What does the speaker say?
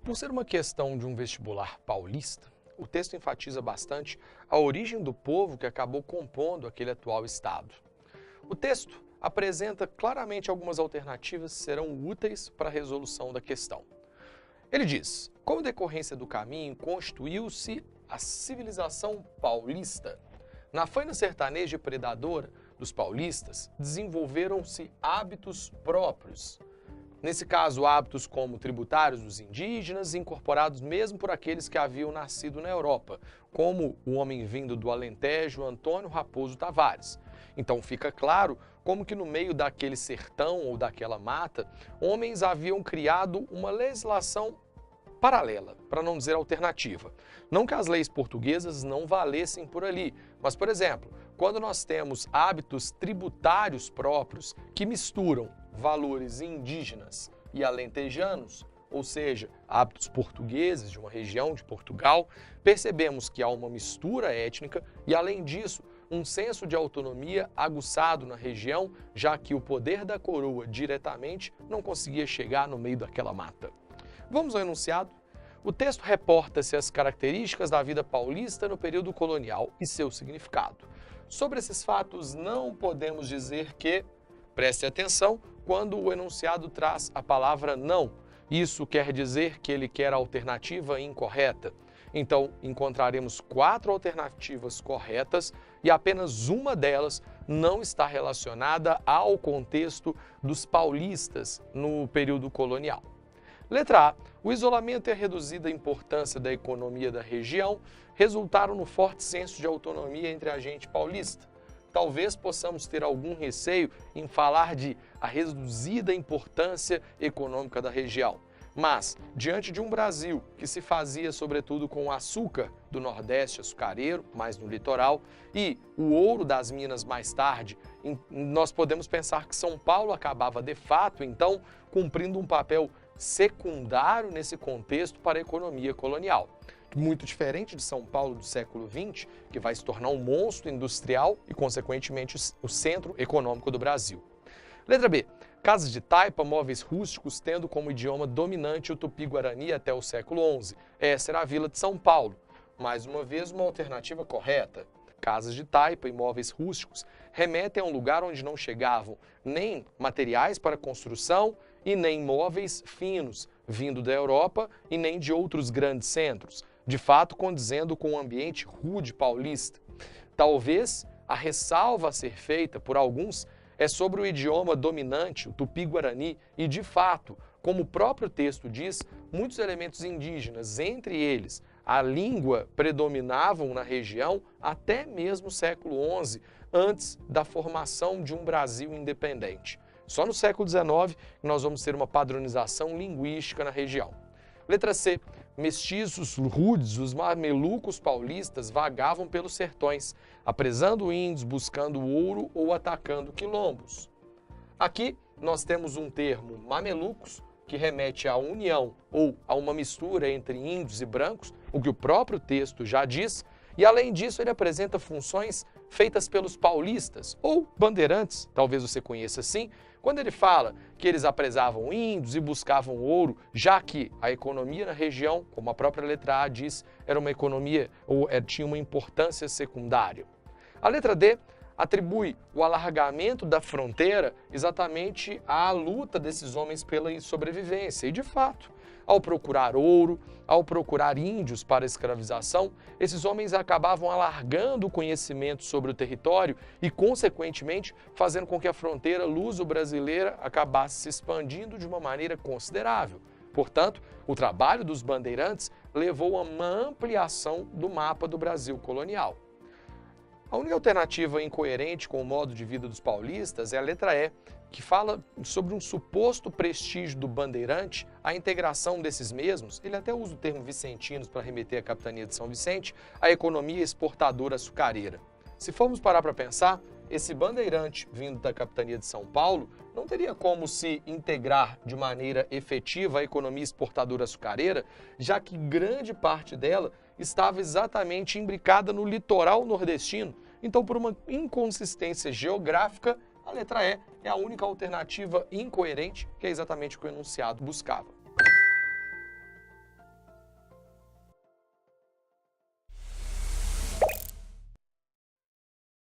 Por ser uma questão de um vestibular paulista, o texto enfatiza bastante a origem do povo que acabou compondo aquele atual estado. O texto apresenta claramente algumas alternativas que serão úteis para a resolução da questão. Ele diz: como decorrência do caminho, constituiu-se a civilização paulista. Na faina sertaneja e predadora dos paulistas, desenvolveram-se hábitos próprios. Nesse caso, hábitos como tributários dos indígenas, incorporados mesmo por aqueles que haviam nascido na Europa, como o homem vindo do Alentejo, Antônio Raposo Tavares. Então fica claro como que no meio daquele sertão ou daquela mata, homens haviam criado uma legislação paralela, para não dizer alternativa. Não que as leis portuguesas não valessem por ali, mas, por exemplo, quando nós temos hábitos tributários próprios que misturam valores indígenas e alentejanos, ou seja, hábitos portugueses de uma região de Portugal, percebemos que há uma mistura étnica e, além disso, um senso de autonomia aguçado na região, já que o poder da coroa diretamente não conseguia chegar no meio daquela mata. Vamos ao enunciado. O texto reporta-se as características da vida paulista no período colonial e seu significado. Sobre esses fatos, não podemos dizer que, preste atenção, quando o enunciado traz a palavra não. Isso quer dizer que ele quer a alternativa incorreta. Então, encontraremos 4 alternativas corretas e apenas uma delas não está relacionada ao contexto dos paulistas no período colonial. Letra A. O isolamento e a reduzida importância da economia da região resultaram no forte senso de autonomia entre a gente paulista. Talvez possamos ter algum receio em falar de a reduzida importância econômica da região. Mas, diante de um Brasil que se fazia sobretudo com o açúcar do Nordeste açucareiro, mais no litoral, e o ouro das minas mais tarde, nós podemos pensar que São Paulo acabava de fato, então, cumprindo um papel secundário nesse contexto para a economia colonial. Muito diferente de São Paulo do século XX, que vai se tornar um monstro industrial e, consequentemente, o centro econômico do Brasil. Letra B. Casas de taipa, móveis rústicos, tendo como idioma dominante o tupi-guarani até o século XI. Essa era a vila de São Paulo. Mais uma vez, uma alternativa correta. Casas de taipa e móveis rústicos remetem a um lugar onde não chegavam nem materiais para construção e nem móveis finos, vindo da Europa e nem de outros grandes centros, de fato condizendo com o ambiente rude paulista. Talvez a ressalva a ser feita por alguns é sobre o idioma dominante, o tupi-guarani, e de fato, como o próprio texto diz, muitos elementos indígenas, entre eles a língua, predominavam na região até mesmo o século XI, antes da formação de um Brasil independente. Só no século XIX nós vamos ter uma padronização linguística na região. Letra C. Mestiços rudes, os mamelucos paulistas vagavam pelos sertões, apresando índios, buscando ouro ou atacando quilombos. Aqui nós temos um termo mamelucos, que remete à união ou a uma mistura entre índios e brancos, o que o próprio texto já diz, e além disso ele apresenta funções feitas pelos paulistas, ou bandeirantes, talvez você conheça assim, quando ele fala que eles apresavam índios e buscavam ouro, já que a economia na região, como a própria letra A diz, era uma economia ou tinha uma importância secundária. A letra D atribui o alargamento da fronteira exatamente à luta desses homens pela sobrevivência. E, de fato, ao procurar ouro, ao procurar índios para a escravização, esses homens acabavam alargando o conhecimento sobre o território e, consequentemente, fazendo com que a fronteira luso-brasileira acabasse se expandindo de uma maneira considerável. Portanto, o trabalho dos bandeirantes levou a uma ampliação do mapa do Brasil colonial. A única alternativa incoerente com o modo de vida dos paulistas é a letra E, que fala sobre um suposto prestígio do bandeirante, a integração desses mesmos, ele até usa o termo vicentinos para remeter à capitania de São Vicente, à economia exportadora açucareira. Se formos parar para pensar, esse bandeirante vindo da capitania de São Paulo não teria como se integrar de maneira efetiva à economia exportadora açucareira, já que grande parte dela estava exatamente imbricada no litoral nordestino. Então, por uma inconsistência geográfica, a letra E é a única alternativa incoerente, que é exatamente o que o enunciado buscava.